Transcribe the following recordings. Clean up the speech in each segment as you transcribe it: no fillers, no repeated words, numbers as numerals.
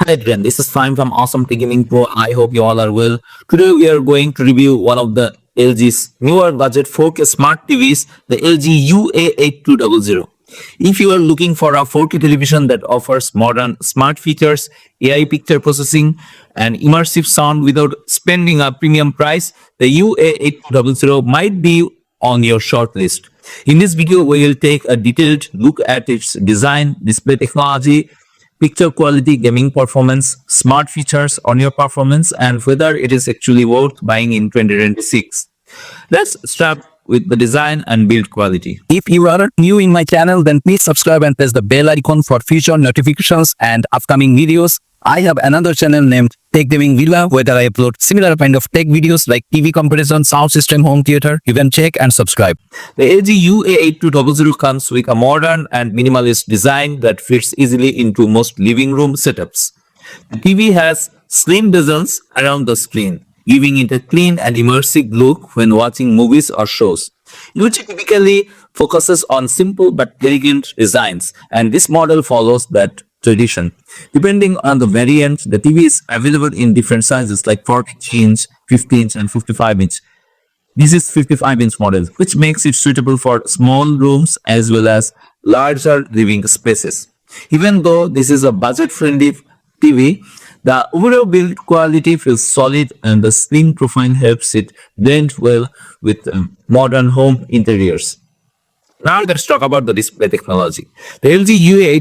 Hi Adrian, this is Fine from Awesome Tech Gaming Pro. I hope you all are well. Today we are going to review one of the LG's newer budget 4K smart TVs, the LG UA8200. If you are looking for a 4K television that offers modern smart features, AI picture processing, and immersive sound without spending a premium price, the UA8200 might be on your short list. In this video, we will take a detailed look at its design, display technology, picture quality, gaming performance, smart features, audio performance, and whether it is actually worth buying in 2026. Let's start with the design and build quality. If you are new in my channel, then please subscribe and press the bell icon for future notifications and upcoming videos. I have another channel named Tech Gaming Villa where I upload similar kind of tech videos like TV comparison, sound system, home theater. You can check and subscribe. The LG UA8200 comes with a modern and minimalist design that fits easily into most living room setups. The TV has slim bezels around the screen, giving it a clean and immersive look when watching movies or shows. It typically focuses on simple but elegant designs, and this model follows that tradition. Depending on the variant, the TV is available in different sizes like 40-inch, 50-inch, and 55-inch. This is 55-inch model, which makes it suitable for small rooms as well as larger living spaces. Even though this is a budget-friendly TV, the overall build quality feels solid and the slim profile helps it blend well with modern home interiors. Now let's talk about the display technology. The LG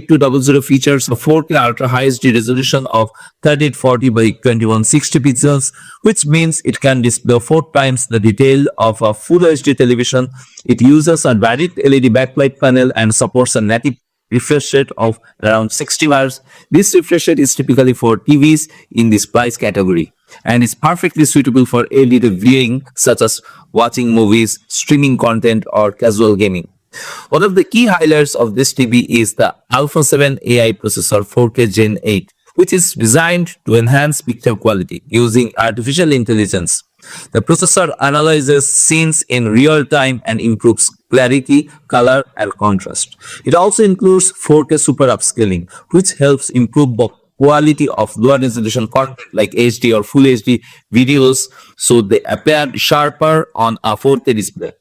UA8200 features a 4K Ultra High HD resolution of 3840 by 2160 pixels, which means it can display 4 times the detail of a Full HD television. It uses a direct LED backlight panel and supports a native refresh rate of around 60 Hz. This refresh rate is typically for TVs in this price category and is perfectly suitable for LED viewing such as watching movies, streaming content, or casual gaming. One of the key highlights of this TV is the Alpha 7 AI processor 4K Gen 8, which is designed to enhance picture quality using artificial intelligence. The processor analyzes scenes in real time and improves clarity, color, and contrast. It also includes 4K super upscaling, which helps improve both quality of lower resolution content like HD or Full HD videos so they appear sharper on a 4K display.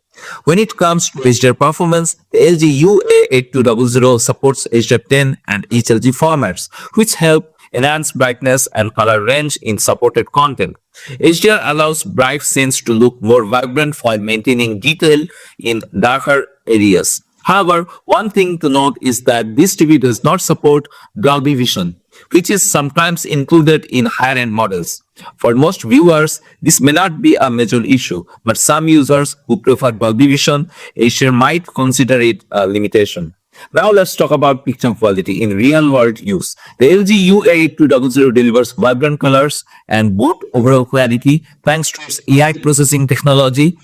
When it comes to HDR performance, the LG UA8200 supports HDR10 and HLG formats, which help enhance brightness and color range in supported content. HDR allows bright scenes to look more vibrant while maintaining detail in darker areas. However, one thing to note is that this TV does not support Dolby Vision, which is sometimes included in higher-end models. For most viewers, this may not be a major issue, but some users who prefer Dolby Vision, HDR might consider it a limitation. Now let's talk about picture quality in real-world use. The LG UA8200 delivers vibrant colors and good overall clarity thanks to its AI processing technology.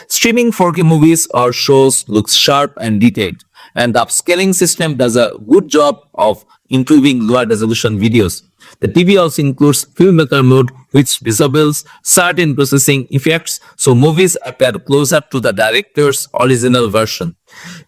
Streaming 4K movies or shows looks sharp and detailed, and the upscaling system does a good job of improving lower resolution videos. The TV also includes filmmaker mode, which disables certain processing effects so movies appear closer to the director's original version.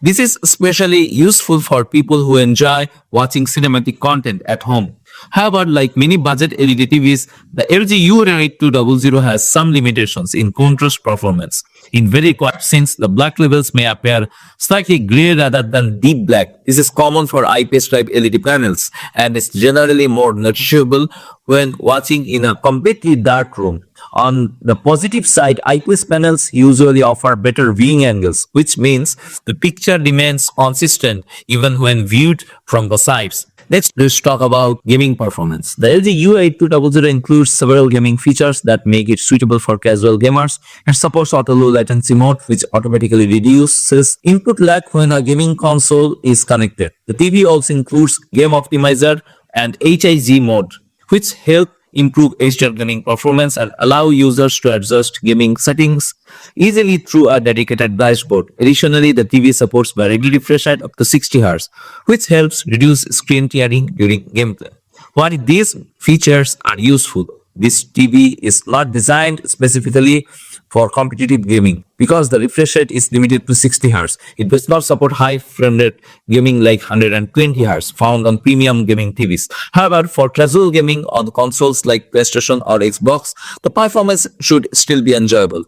This is especially useful for people who enjoy watching cinematic content at home. However, like many budget LED TVs, the LG UA8200 has some limitations in contrast performance. In very quiet scenes, the black levels may appear slightly gray rather than deep black. This is common for IPS type LED panels and is generally more noticeable when watching in a completely dark room. On the positive side, IPS panels usually offer better viewing angles, which means the picture remains consistent even when viewed from the sides. Next, let's talk about gaming performance. The LG UA8200 includes several gaming features that make it suitable for casual gamers and supports auto low latency mode, which automatically reduces input lag when a gaming console is connected. The TV also includes game optimizer and HIG mode, which help improve HDR gaming performance and allow users to adjust gaming settings easily through a dedicated dashboard. Additionally, the TV supports variable refresh rate up to 60 Hz, which helps reduce screen tearing during gameplay. While these features are useful, This TV is not designed specifically for competitive gaming because the refresh rate is limited to 60 Hz. It does not support high frame rate gaming like 120 Hz found on premium gaming TVs. However, for casual gaming on consoles like PlayStation or Xbox, the performance should still be enjoyable.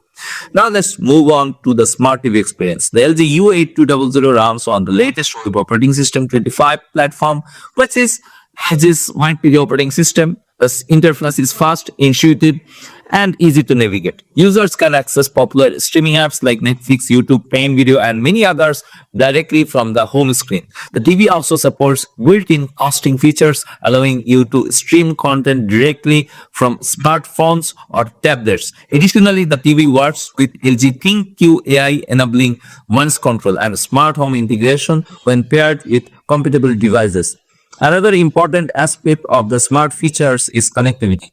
Now let's move on to the smart TV experience. The LG UA8200 runs on the latest web operating system 25 platform, which is Edge's wide PD operating system. The interface is fast, intuitive, and easy to navigate. Users can access popular streaming apps like Netflix, YouTube, Prime Video, and many others directly from the home screen. The TV also supports built-in casting features, allowing you to stream content directly from smartphones or tablets. Additionally, the TV works with LG ThinQ AI, enabling voice control and smart home integration when paired with compatible devices. Another important aspect of the smart features is connectivity.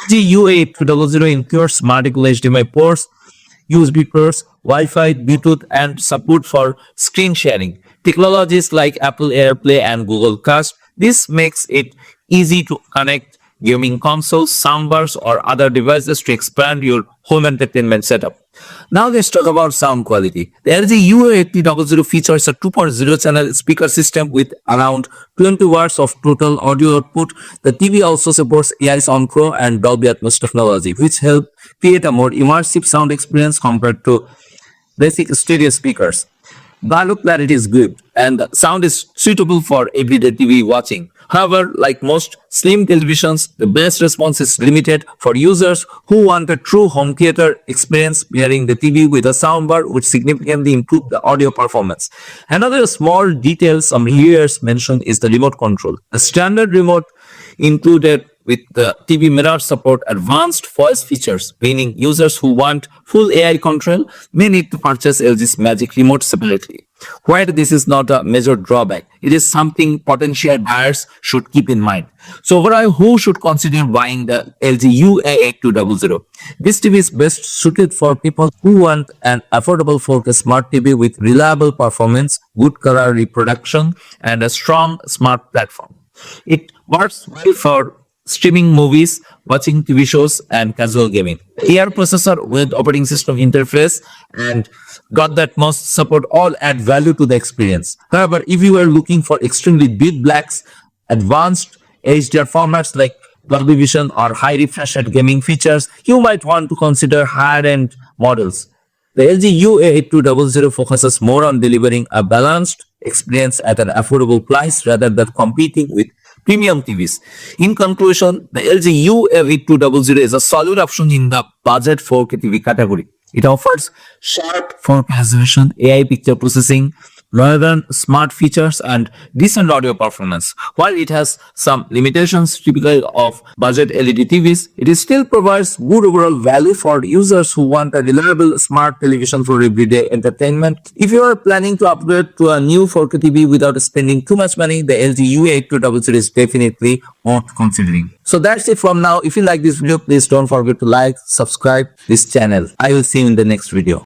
LG UA8200 includes smart HDMI ports, USB ports, Wi-Fi, Bluetooth, and support for screen sharing. Technologies like Apple AirPlay and Google Cast. This makes it easy to connect gaming consoles, soundbars, or other devices to expand your home entertainment setup. Now let's talk about sound quality. The LG UA8000 features a 2.0 channel speaker system with around 20 watts of total audio output. The TV also supports AI Sound Pro and Dolby Atmos technology, which help create a more immersive sound experience compared to basic stereo speakers. The audio clarity is good and the sound is suitable for everyday TV watching. However, like most slim televisions, the best response is limited for users who want a true home theater experience. Pairing the TV with a soundbar would significantly improve the audio performance. Another small detail some reviewers mentioned is the remote control. The standard remote included with the TV mirror support advanced voice features, meaning users who want full AI control may need to purchase LG's Magic Remote separately. While this is not a major drawback, it is something potential buyers should keep in mind. So overall, who should consider buying the LG UA8200? This TV is best suited for people who want an affordable 4K smart TV with reliable performance, good color reproduction, and a strong smart platform. It works well for streaming movies, watching TV shows, and casual gaming. AR processor with operating system interface and got that must support all add value to the experience. However, if you are looking for extremely big blacks, advanced HDR formats like Dolby Vision or high refresh rate gaming features, you might want to consider higher-end models. The LG UA8200 focuses more on delivering a balanced experience at an affordable price rather than competing with premium TVs. In conclusion, the LG UA8200 is a solid option in the budget 4K TV category. It offers sharp 4K resolution, AI picture processing, modern smart features, and decent audio performance. While it has some limitations typical of budget LED TVs, it still provides good overall value for users who want a reliable smart television for everyday entertainment. If you are planning to upgrade to a new 4K TV without spending too much money, the LG UA8200 is definitely worth considering. So that's it from now. If you like this video, please don't forget to like, subscribe this channel. I will see you in the next video.